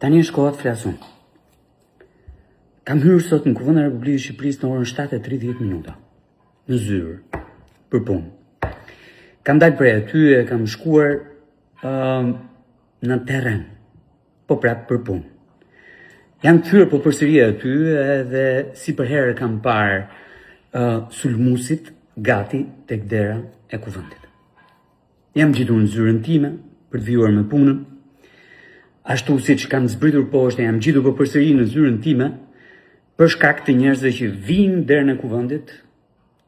Tani është koha të flasun. Kam hyrë sot në Kuvendin e Republikës së Shqipërisë në orën 7:30 në zyrë për punë. Kam dalë prej aty e kam shkuar në terren, po prapë për punë. Jam kthyer po përsëri aty edhe si për herë kam parë sulmuesit gati tek dera e kuvendit. Jam gjetur në zyrën time për të vijuar me punën. Ashtu siç kam zbritur poshtë, jam gjetur po përsëri në zyrën time për shkak të njerëzve që vinë derën e kuvendit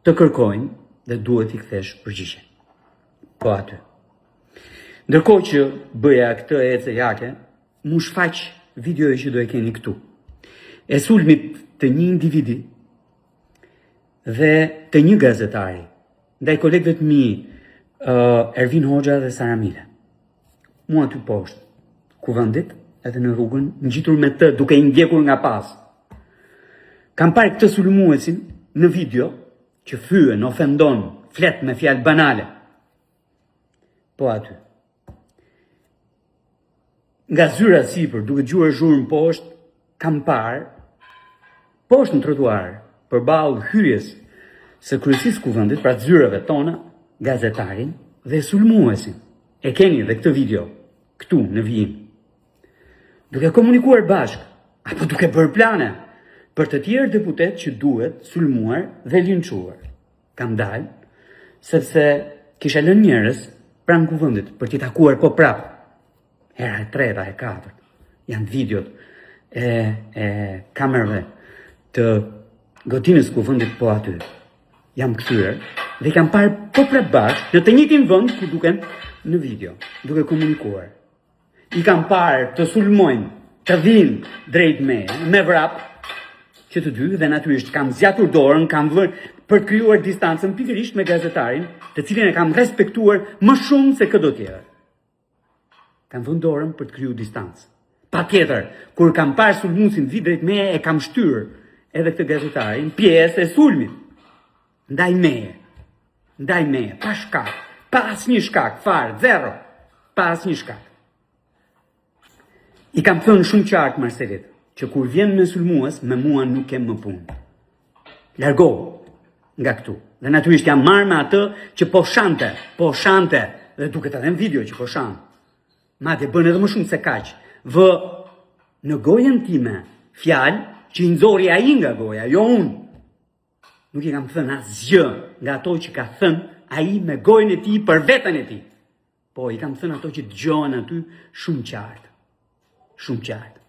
të kërkojnë dhe duhet i kthesh përgjigje. Po aty. Ndërkohë që bëja këtë ecë jake, mu shfaq videoja që do e keni këtu. E sulmit të një individi dhe të një gazetari, ndaj kolegëve të mi, Ervin Hoxha dhe Sara Mile. Mua aty poshtë, kuvendit, edhe në rrugën, ngjitur me të duke i ndjekur nga pas. Kam parë këtë sulmuesin në video që thyen, ofendon, flet me fjalë banale. Po aty. Nga zyra sipër, duke gjuar zhurmë poshtë, kam parë poshtë në trotuar, përballë hyrjes së kryesisë kuvendit, pra të zyrave tona, gazetarin dhe sulmuesin. E keni dhe këtë video këtu në vijim. Duke komunikuar bashkë, apo duke bërë plane për të tjerë deputet që duhet sulmuar dhe linçuar. Kam dalë, sepse kisha lënë njerëz pranë kuvendit për t'i takuar po prapë. Hera e treta, e katërt. Janë videot e kamerave të godinës kuvendit po aty. Jam kthyer dhe kam parë po prapë bashkë në të njëjtin vend ku duken në video, duke komunikuar. I kam parë të sulmojnë, të vinë drejt me vrap, që të dy dhe natyrisht kam zgjatur dorën, kam vënë për të krijuar distancën pikërisht me gazetarin, të cilin e kam respektuar më shumë se çdo tjetër. Kam vënë dorën për të krijuar distancë. Patjetër, kur kam parë sulmuesin vi drejt meje, e kam shtyr edhe këtë gazetarin pjesë e sulmit. Ndaj meje, pa shkak, pa asnjë shkak, fare, zero, pa asnjë shkak. I kam thënë shumë qartë Marcelit, që kur vjen me sulmues, me mua nuk kem më punë. Largohu nga këtu. Dhe natyrisht jam marrë me atë që po shante, dhe duket edhe në video që po shan. Madje bën edhe më shumë se kaq. Vë në gojën time fjalë që i nxori ai nga goja, jo unë. Nuk i kam thënë asgjë nga ato që ka thënë ai me gojën e tij për veten e tij. Po i kam thënë ato që dëgjohen aty shumë qartë. Shumë qartë.